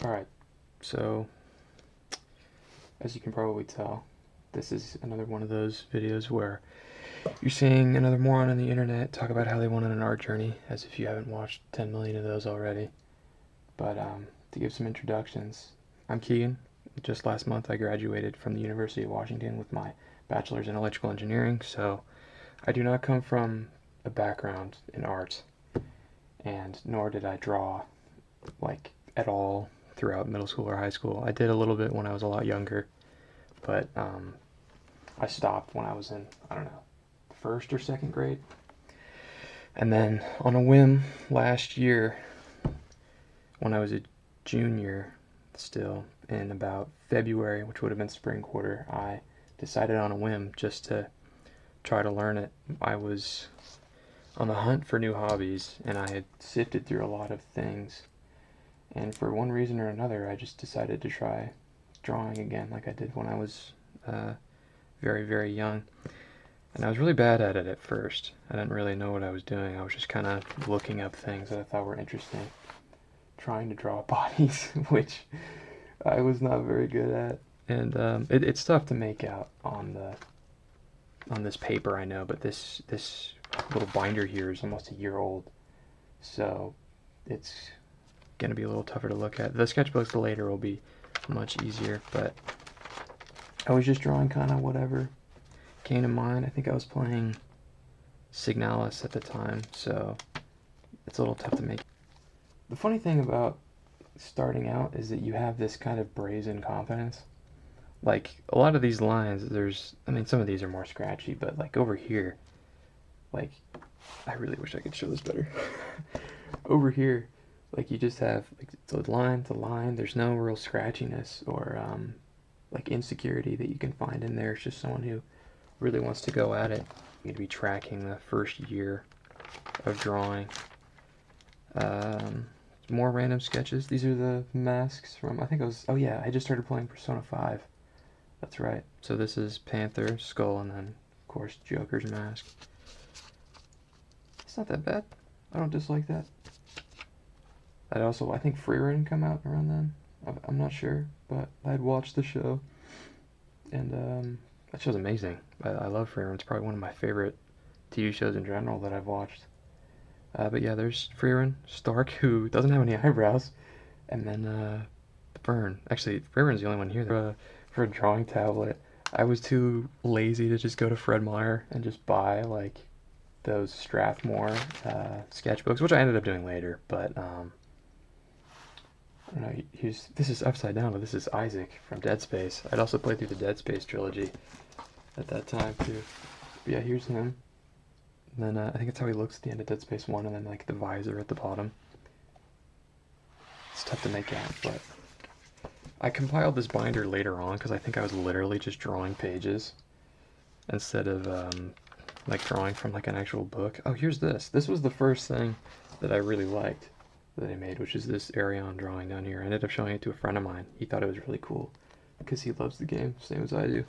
Alright, so as you can probably tell, this is another one of those videos where you're seeing another moron on the internet talk about how they went on an art journey, as if you haven't watched 10 million of those already. But to give some introductions, I'm Keegan. Just last month I graduated from the University of Washington with my bachelor's in electrical engineering, so I do not come from a background in art, and nor did I draw like at all throughout middle school or high school. I did a little bit when I was a lot younger, but I stopped when I was in, I don't know, first or second grade. And then on a whim last year, when I was a junior still, in about February, which would have been spring quarter, I decided on a whim just to try to learn it. I was on the hunt for new hobbies, and I had sifted through a lot of things. And for one reason or another, I just decided to try drawing again, like I did when I was very, very young. And I was really bad at it at first. I didn't really know what I was doing. I was just kind of looking up things that I thought were interesting, trying to draw bodies, which I was not very good at. And it's tough to make out on this paper, I know, but this little binder here is almost a year old, so it's gonna be a little tougher to look at. The sketchbooks later will be much easier, but I was just drawing kind of whatever came to mind. I think I was playing Signalis at the time, so it's a little tough to make. The funny thing about starting out is that you have this kind of brazen confidence. Like, a lot of these lines, I mean, some of these are more scratchy, but like over here, like, I really wish I could show this better. Over here, like, you just have like the line to line. There's no real scratchiness or like insecurity that you can find in there. It's just someone who really wants to go at it. You'd be tracking the first year of drawing. More random sketches. These are the masks from, I think oh yeah, I just started playing Persona 5. That's right. So this is Panther, Skull, and then, of course, Joker's mask. It's not that bad. I don't dislike that. I think Freerun come out around then. I'm not sure, but I'd watched the show, and that show's amazing. I love Freerun. It's probably one of my favorite TV shows in general that I've watched. But yeah, there's Freerun, Stark, who doesn't have any eyebrows, and then Fern. Actually, Freerun's the only one here for a drawing tablet. I was too lazy to just go to Fred Meyer and just buy like those Strathmore sketchbooks, which I ended up doing later. But I don't know. This is upside down, but this is Isaac from Dead Space. I'd also played through the Dead Space trilogy at that time too. But yeah, here's him. And then I think that's how he looks at the end of Dead Space 1, and then like the visor at the bottom. It's tough to make out, but I compiled this binder later on because I think I was literally just drawing pages instead of like drawing from like an actual book. Oh, here's this. This was the first thing that I really liked that I made, which is this Arion drawing down here. I ended up showing it to a friend of mine. He thought it was really cool because he loves the game, same as I do.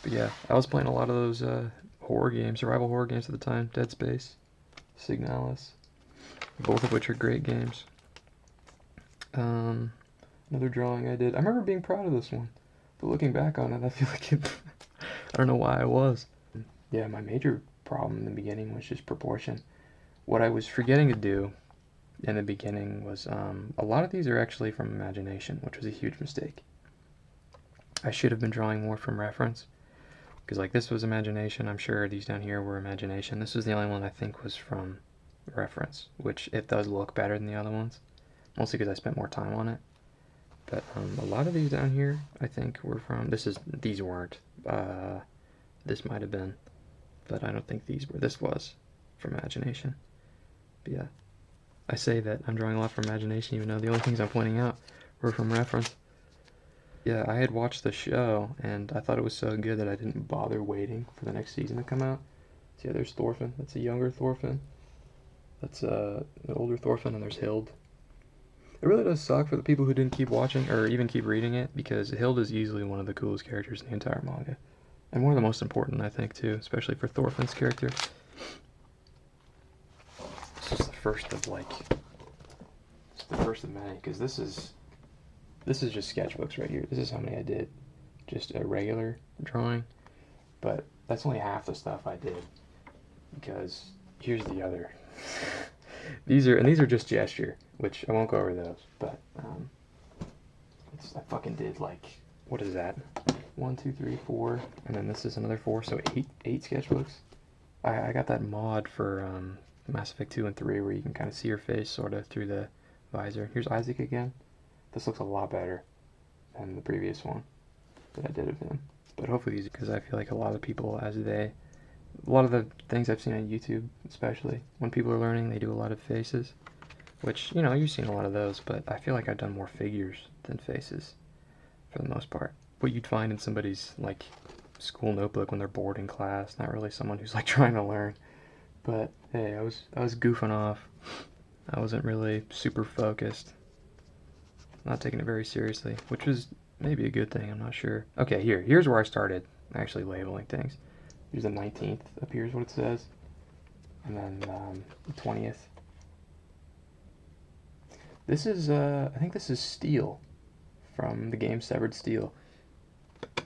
But yeah, I was playing a lot of those horror games, survival horror games at the time. Dead Space, Signalis, both of which are great games. Another drawing I did. I remember being proud of this one, but looking back on it, I feel like I don't know why I was. Yeah, my major problem in the beginning was just proportion. What I was forgetting to do in the beginning was a lot of these are actually from imagination, which was a huge mistake. I should have been drawing more from reference, because like this was imagination. I'm sure these down here were imagination. This was the only one I think was from reference, which it does look better than the other ones, mostly because I spent more time on it. But a lot of these down here I think were from, these weren't, this might have been, but I don't think these were. This was from imagination. But yeah, I say that I'm drawing a lot from imagination even though the only things I'm pointing out were from reference. Yeah, I had watched the show, and I thought it was so good that I didn't bother waiting for the next season to come out. So yeah, there's Thorfinn. That's a younger Thorfinn. That's an older Thorfinn, and there's Hild. It really does suck for the people who didn't keep watching, or even keep reading it, because Hild is easily one of the coolest characters in the entire manga. And one of the most important, I think, too, especially for Thorfinn's character. This is the first of, like, it's the first of many, because this is This is just sketchbooks right here. This is how many I did. Just a regular drawing. But that's only half the stuff I did. Because here's the other. These are just gesture, which I won't go over those. But I fucking did like, what is that? 1, 2, 3, 4, and then this is another 4, so eight sketchbooks. I got that mod for Mass Effect 2 and 3 where you can kind of see your face sort of through the visor. Here's Isaac again. This looks a lot better than the previous one that I did of him. But hopefully these, because I feel like a lot of people, a lot of the things I've seen on YouTube, especially, when people are learning, they do a lot of faces. Which, you know, you've seen a lot of those, but I feel like I've done more figures than faces, for the most part. What you'd find in somebody's, like, school notebook when they're bored in class, not really someone who's, like, trying to learn. But, hey, I was goofing off. I wasn't really super focused. Not taking it very seriously, which was maybe a good thing, I'm not sure. Okay, here's where I started actually labeling things. Here's the 19th, up here's what it says. And then the 20th. This is, I think this is Steel, from the game Severed Steel.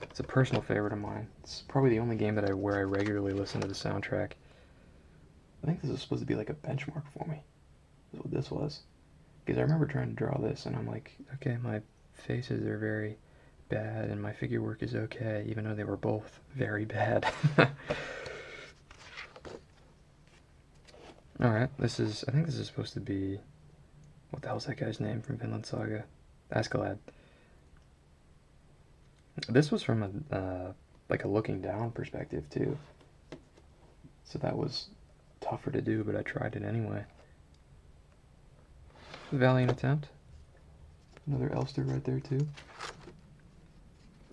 It's a personal favorite of mine. It's probably the only game where I regularly listen to the soundtrack. I think this is supposed to be like a benchmark for me. That's what this was. Because I remember trying to draw this, and I'm like, okay, my faces are very bad, and my figure work is okay, even though they were both very bad. Alright, I think this is supposed to be, what the hell's that guy's name from Vinland Saga? Askeladd. This was from like a looking down perspective too. So that was tougher to do, but I tried it anyway. Valiant attempt. Another Elster right there too.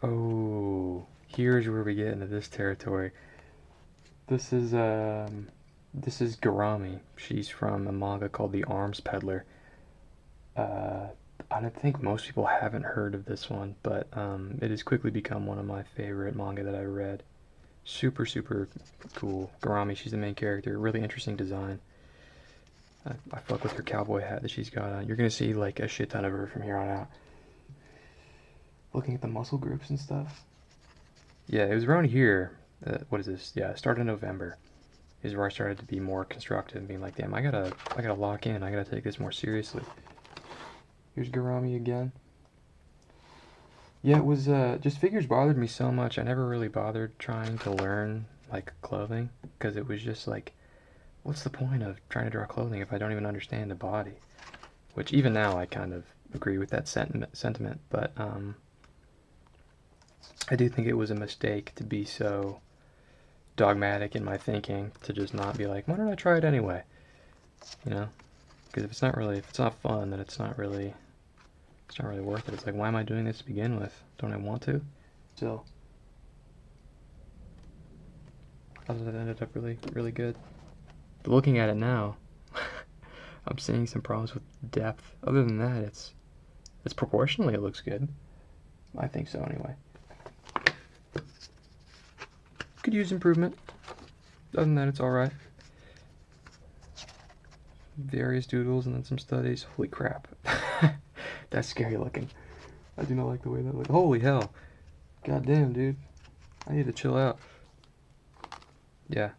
Oh, here's where we get into this territory. This is Garami. She's from a manga called The Arms Peddler. I don't think most people haven't heard of this one, but it has quickly become one of my favorite manga that I read. Super, super cool. Garami, she's the main character. Really interesting design. I fuck with her cowboy hat that she's got on. You're going to see like a shit ton of her from here on out. Looking at the muscle groups and stuff. Yeah, it was around here. What is this? Yeah, it started in November. Is where I started to be more constructive and being like, damn, I gotta lock in. I gotta take this more seriously. Here's Garami again. Yeah, it was, just figures bothered me so much. I never really bothered trying to learn, like, clothing, because it was just like, what's the point of trying to draw clothing if I don't even understand the body? Which, even now, I kind of agree with that sentiment, but, I do think it was a mistake to be so dogmatic in my thinking, to just not be like, why don't I try it anyway? You know? Because if it's not fun, then it's not really worth it. It's like, why am I doing this to begin with? Don't I want to? Still. Other than that ended up really, really good. But looking at it now, I'm seeing some problems with depth. Other than that, it's proportionally, it looks good. I think so anyway. Could use improvement. Other than that, it's alright. Various doodles and then some studies. Holy crap. That's scary looking. I do not like the way that looks. Holy hell. God damn, dude. I need to chill out. Yeah.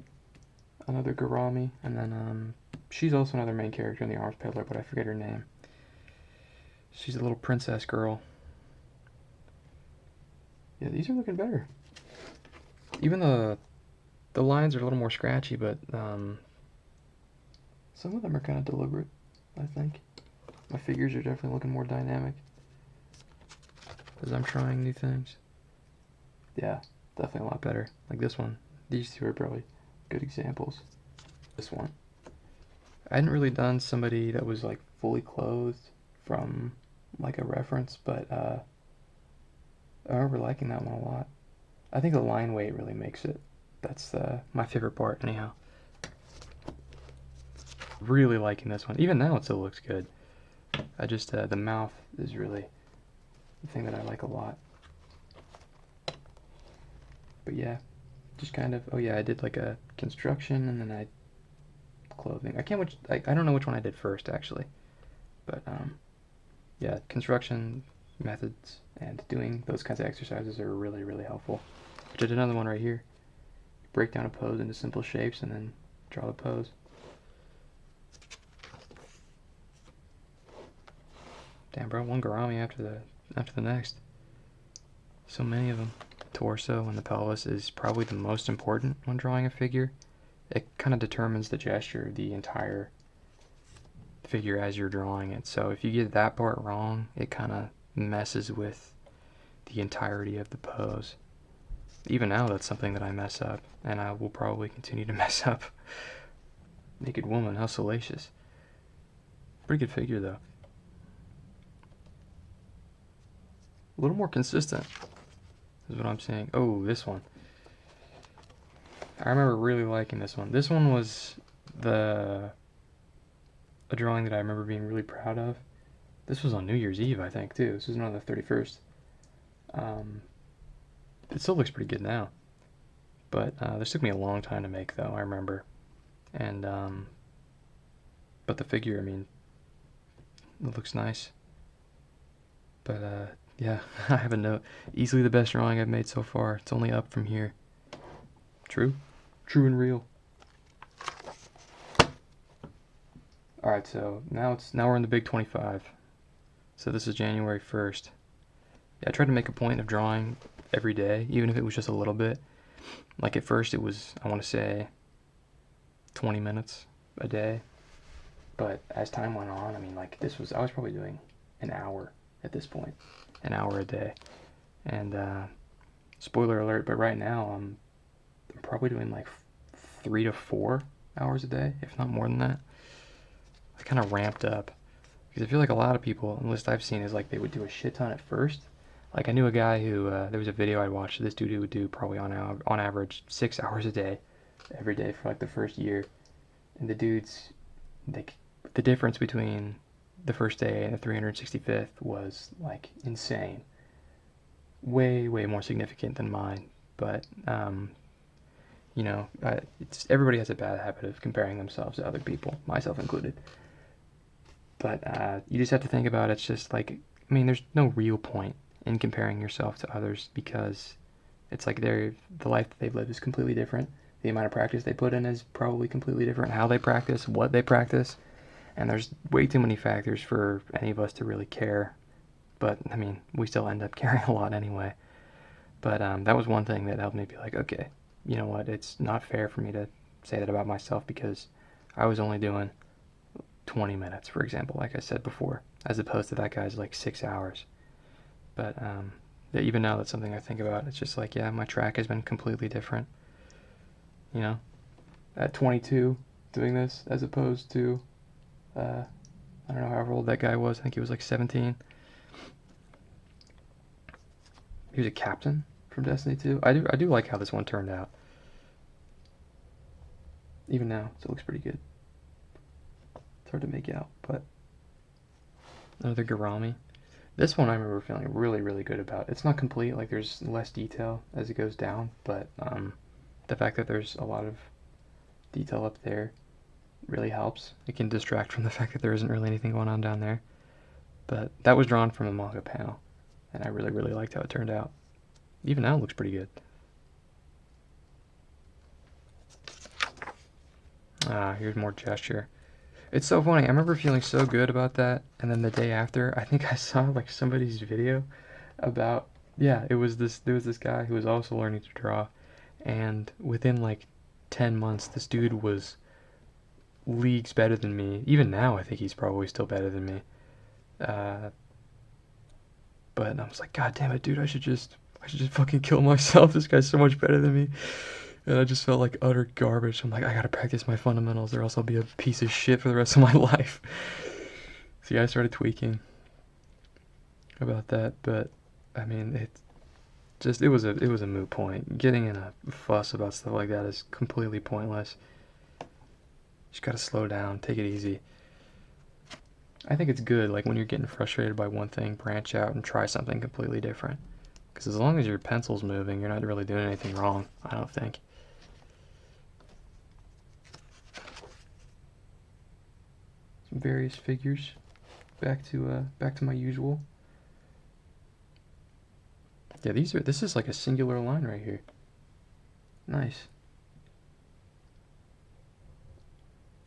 Another Garami. And then, she's also another main character in The Arms Peddler, but I forget her name. She's a little princess girl. Yeah, these are looking better. Even the lines are a little more scratchy, but, some of them are kind of deliberate, I think. My figures are definitely looking more dynamic as I'm trying new things. Yeah, definitely a lot better. Like this one. These two are probably good examples. This one. I hadn't really done somebody that was like fully clothed from like a reference, but I remember liking that one a lot. I think the line weight really makes it. That's my favorite part anyhow. Really liking this one. Even now it still looks good. I just, the mouth is really the thing that I like a lot. But yeah, just kind of, oh yeah, I did like a construction and then clothing. I don't know which one I did first actually. But, yeah, construction, methods, and doing those kinds of exercises are really, really helpful. I did another one right here. Break down a pose into simple shapes and then draw the pose. Damn, bro, one gourami after the next. So many of them. Torso and the pelvis is probably the most important when drawing a figure. It kind of determines the gesture of the entire figure as you're drawing it. So if you get that part wrong, it kind of messes with the entirety of the pose. Even now, that's something that I mess up, and I will probably continue to mess up. Naked woman, how salacious. Pretty good figure, though. A little more consistent is what I'm saying. Oh, this one. I remember really liking this one. This one was a drawing that I remember being really proud of. This was on New Year's Eve, I think, too. This was on the 31st. It still looks pretty good now. But this took me a long time to make, though, I remember. And, but the figure, I mean, it looks nice. But, yeah, I have a note. Easily the best drawing I've made so far. It's only up from here. True? True and real. Alright, so now we're in the big 25. So this is January 1st. Yeah, I tried to make a point of drawing every day, even if it was just a little bit. Like at first it was, I want to say, 20 minutes a day. But as time went on, I mean, like I was probably doing an hour at this point. An hour a day. And, spoiler alert, but right now I'm probably doing like 3 to 4 hours a day, if not more than that. I kind of ramped up. Because I feel like a lot of people, the list I've seen is like they would do a shit ton at first. Like I knew a guy who, there was a video I watched, this dude who would do probably on average 6 hours a day, every day for like the first year. And the dude's, like, the difference between the first day and the 365th was like insane. Way, way more significant than mine. But, you know, everybody has a bad habit of comparing themselves to other people, myself included. But you just have to think about it. It's just like, I mean, there's no real point in comparing yourself to others because it's like the life that they've lived is completely different. The amount of practice they put in is probably completely different. How they practice, what they practice, and there's way too many factors for any of us to really care. But, I mean, we still end up caring a lot anyway. But that was one thing that helped me be like, okay, you know what, it's not fair for me to say that about myself because I was only doing 20 minutes, for example, like I said before, as opposed to that guy's like 6 hours. But yeah, even now that's something I think about. It's just like, yeah, my track has been completely different. You know, at 22 doing this as opposed to, I don't know however old that guy was. I think he was like 17. He was a captain from Destiny 2. I do like how this one turned out. Even now, it looks pretty good. It's hard to make out, but another Garami. This one I remember feeling really, really good about. It's not complete, like there's less detail as it goes down, but the fact that there's a lot of detail up there really helps. It can distract from the fact that there isn't really anything going on down there. But that was drawn from a manga panel, and I really, really liked how it turned out. Even now it looks pretty good. Here's more gesture. It's so funny. I remember feeling so good about that, and then the day after, I think I saw like somebody's video about, yeah, there was this guy who was also learning to draw, and within like 10 months, this dude was leagues better than me. Even now, I think he's probably still better than me. But I was like, God damn it, dude, I should just fucking kill myself. This guy's so much better than me. And I just felt like utter garbage. I'm like, I gotta practice my fundamentals or else I'll be a piece of shit for the rest of my life. So yeah, I started tweaking about that, but I mean, it was a moot point. Getting in a fuss about stuff like that is completely pointless. Just gotta slow down, take it easy. I think it's good, like when you're getting frustrated by one thing, branch out and try something completely different. Because as long as your pencil's moving, you're not really doing anything wrong, I don't think. Some various figures. Back to my usual. Yeah, this is like a singular line right here. Nice.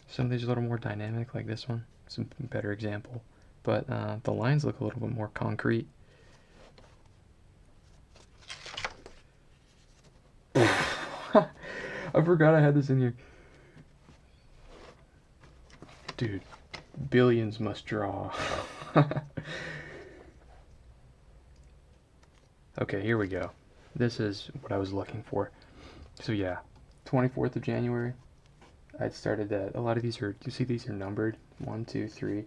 Some of these are a little more dynamic, like this one. It's a better example. But the lines look a little bit more concrete. I forgot I had this in here. Dude, billions must draw. Okay, here we go. This is what I was looking for. So yeah, 24th of January. I'd started that. A lot of these are, you see these are numbered. 1, 2, 3.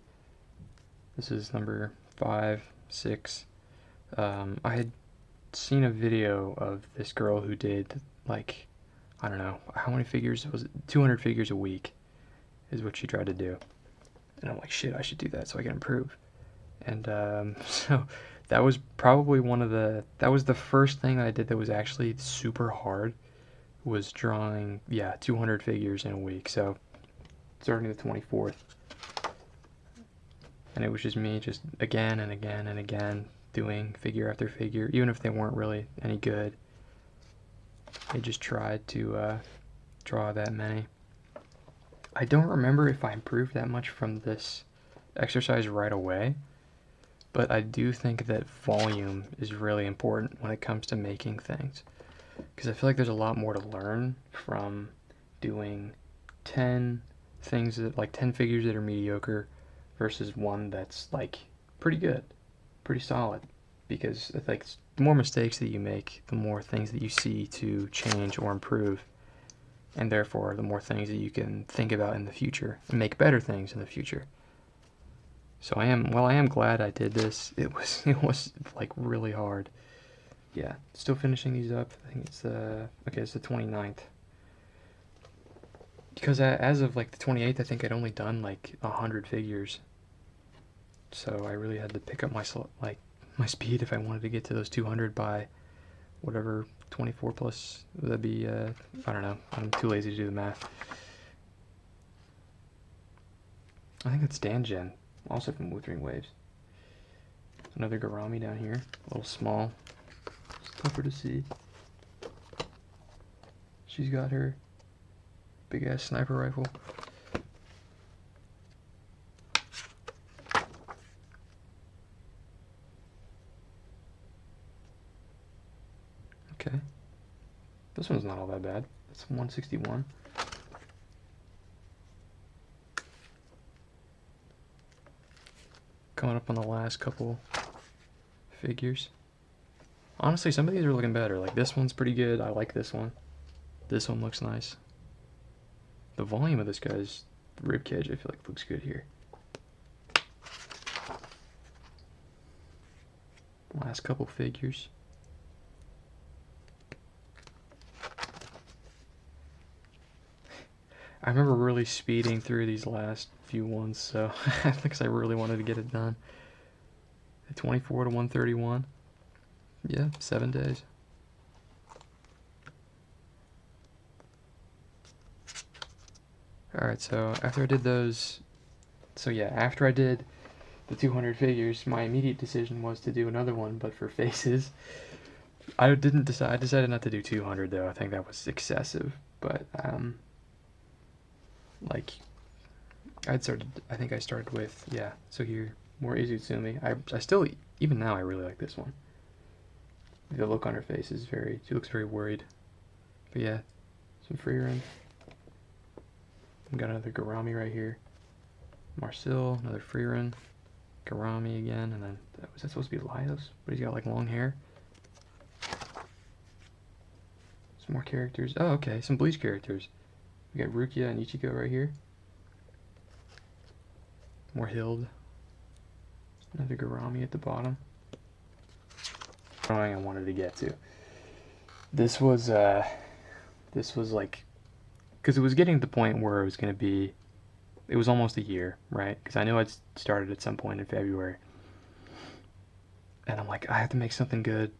This is number 5, 6. I had seen a video of this girl who did, like, I don't know, how many figures was it? 200 figures a week is what she tried to do. And I'm like, shit, I should do that so I can improve. And so that was probably that was the first thing that I did that was actually super hard, was drawing, yeah, 200 figures in a week. So starting the 24th. And it was just me just again and again and again doing figure after figure, even if they weren't really any good. I just tried to draw that many. I don't remember if I improved that much from this exercise right away, but I do think that volume is really important when it comes to making things, because I feel like there's a lot more to learn from doing 10 things that, like 10 figures that are mediocre versus one that's like pretty good, pretty solid. Because I think the more mistakes that you make, the more things that you see to change or improve, and therefore the more things that you can think about in the future and make better things in the future. So I am glad I did this. It was like really hard. Yeah, still finishing these up. I think it's it's the 29th. Because as of like the 28th, I think I'd only done like 100 figures. So I really had to pick up my speed if I wanted to get to those 200 by whatever 24 plus, that'd be I don't know, I'm too lazy to do the math. I think that's Danjen, also from Wuthering Waves. Another Garami down here, a little small, it's tougher to see. She's got her big ass sniper rifle. Okay, this one's not all that bad. That's 161. Coming up on the last couple figures. Honestly, some of these are looking better. Like this one's pretty good. I like this one. This one looks nice. The volume of this guy's ribcage, I feel like, looks good here. Last couple figures. I remember really speeding through these last few ones, so because I really wanted to get it done. 24 to 131. Yeah, 7 days. Alright, so after I did those, after I did the 200 figures, my immediate decision was to do another one, but for faces. I decided not to do 200 though. I think that was excessive, but like I think I started with, yeah, so here, more Izutsumi. I still, even now, I really like this one. The look on her face is she looks very worried. But yeah, some free run. We got another Garami right here. Marcel, another free run. Garami again, and then, was that supposed to be Laios? But he's got like long hair. Some more characters. Oh, okay, some Bleach characters. We got Rukia and Ichigo right here. More Hild. Another Garami at the bottom. Drawing I wanted to get to. This was like, because it was getting to the point where it was going to be, it was almost a year, right? Because I knew I'd started at some point in February. And I'm like, I have to make something good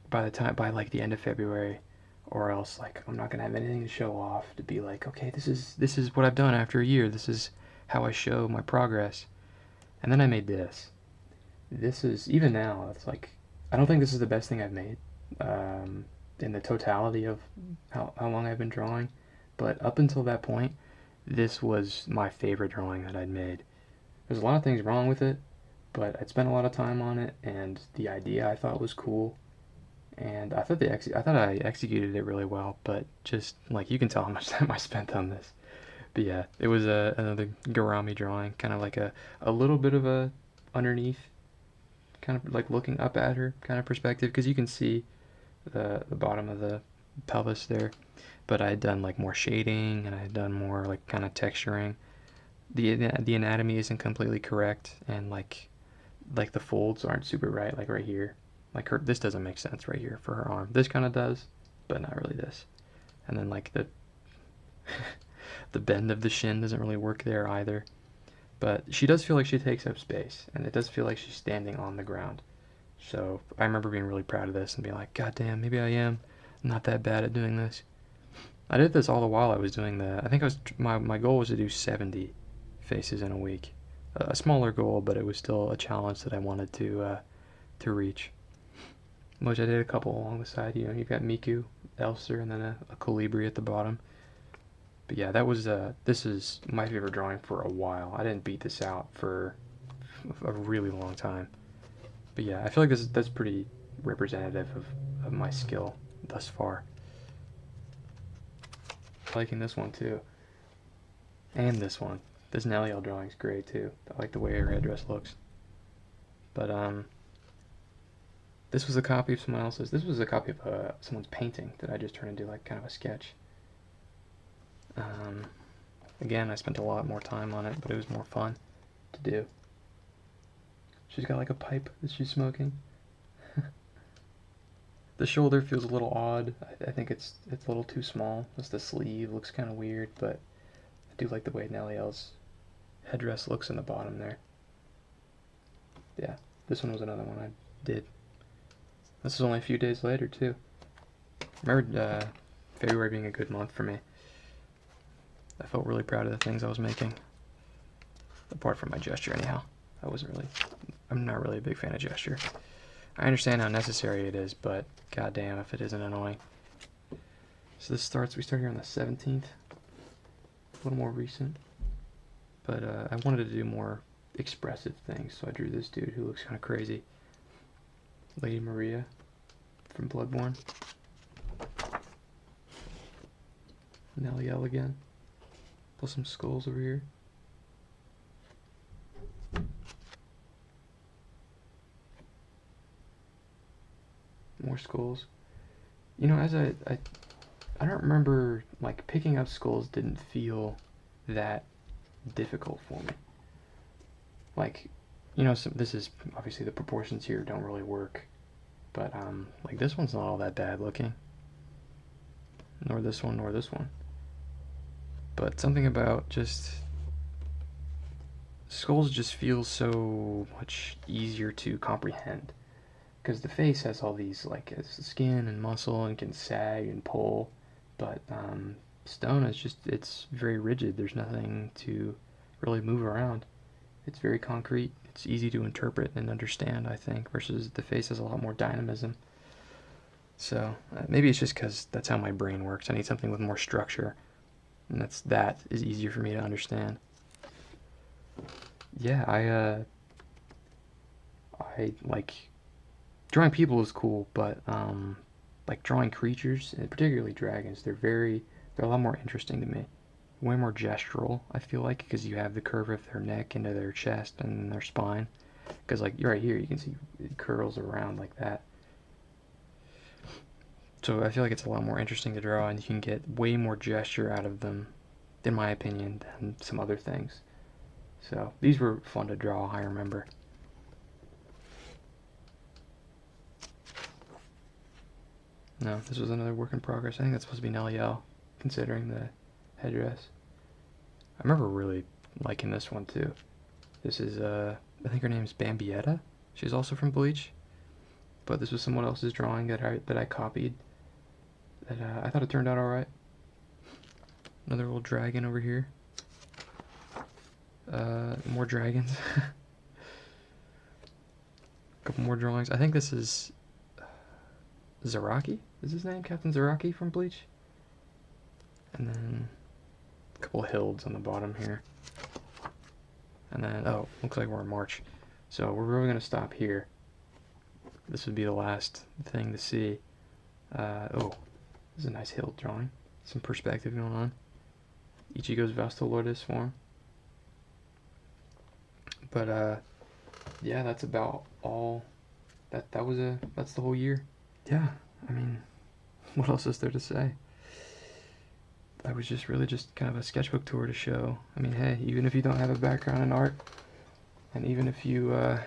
by like the end of February, or else like I'm not gonna have anything to show off to be like, okay, this is what I've done after a year. This is how I show my progress. And then I made this. This is, even now, it's like, I don't think this is the best thing I've made, in the totality of how long I've been drawing. But up until that point, this was my favorite drawing that I'd made. There's a lot of things wrong with it, but I'd spent a lot of time on it, and the idea I thought was cool, and I thought I executed it really well. But just like you can tell how much time I spent on this. But yeah, it was another Garami drawing, kind of like a little bit of a underneath, kind of like looking up at her kind of perspective, because you can see the bottom of the pelvis there. But I had done like more shading, and I had done more like kind of texturing. The anatomy isn't completely correct, and like the folds aren't super right, like right here. Like her, this doesn't make sense right here for her arm. This kind of does, but not really this. And then like the the bend of the shin doesn't really work there either. But she does feel like she takes up space, and it does feel like she's standing on the ground. So I remember being really proud of this and being like, God damn, maybe I am not that bad at doing this. I did this all the while I was doing I think my goal was to do 70 faces in a week. A smaller goal, but it was still a challenge that I wanted to reach. Which I did a couple along the side. You know, you've got Miku, Elster, and then a Colibri at the bottom. But yeah, this is my favorite drawing for a while. I didn't beat this out for a really long time. But yeah, I feel like that's pretty representative of my skill thus far. Liking this one too. And this one. This Neliel drawing's great too. I like the way her headdress looks. But this was a copy of someone else's. This was a copy of someone's painting that I just turned into like kind of a sketch. Again, I spent a lot more time on it, but it was more fun to do. She's got like a pipe that she's smoking. The shoulder feels a little odd. I think it's a little too small. Just the sleeve looks kind of weird, but I do like the way Neliel's headdress looks in the bottom there. Yeah, this one was another one I did. This is only a few days later too. I remember February being a good month for me. I felt really proud of the things I was making. Apart from my gesture anyhow. I'm not really a big fan of gesture. I understand how necessary it is, but goddamn if it isn't annoying. So we start here on the 17th. A little more recent. But I wanted to do more expressive things, so I drew this dude who looks kind of crazy. Lady Maria from Bloodborne. Neliel again. Plus some skulls over here. More skulls. You know, as I don't remember, like, picking up skulls didn't feel that difficult for me. Like, you know, this is, obviously the proportions here don't really work, but, like, this one's not all that bad looking. Nor this one, nor this one. But something about just, skulls just feel so much easier to comprehend. Because the face has all these, like, skin and muscle and can sag and pull, but stone is just, it's very rigid. There's nothing to really move around. It's very concrete. It's easy to interpret and understand, I think, versus the face has a lot more dynamism. So maybe it's just because that's how my brain works. I need something with more structure, and that is easier for me to understand. Yeah, I like, drawing people is cool, but like drawing creatures, and particularly dragons, they're a lot more interesting to me. Way more gestural, I feel like, because you have the curve of their neck into their chest and their spine. Because like right here, you can see it curls around like that. So I feel like it's a lot more interesting to draw, and you can get way more gesture out of them, in my opinion, than some other things. So these were fun to draw, I remember. No, this was another work in progress. I think that's supposed to be Neliel, considering the headdress. I remember really liking this one too. This is, I think her name's Bambietta. She's also from Bleach. But this was someone else's drawing that I copied. That I thought it turned out alright. Another little dragon over here. More dragons. A couple more drawings. I think this is Zaraki? Is his name Captain Zaraki from Bleach? And then a couple of hills on the bottom here. And then, oh, looks like we're in March. So we're really going to stop here. This would be the last thing to see. Oh, this is a nice hill drawing. Some perspective going on. Ichigo's Vestal Lotus form. But, yeah, that's about all. That's the whole year. Yeah, I mean, what else is there to say? That was just really just kind of a sketchbook tour to show. I mean, hey, even if you don't have a background in art, and even if you, I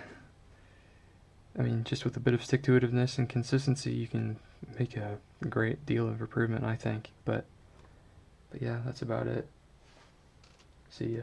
mean, just with a bit of stick-to-itiveness and consistency, you can make a great deal of improvement, I think. But yeah, that's about it. See ya.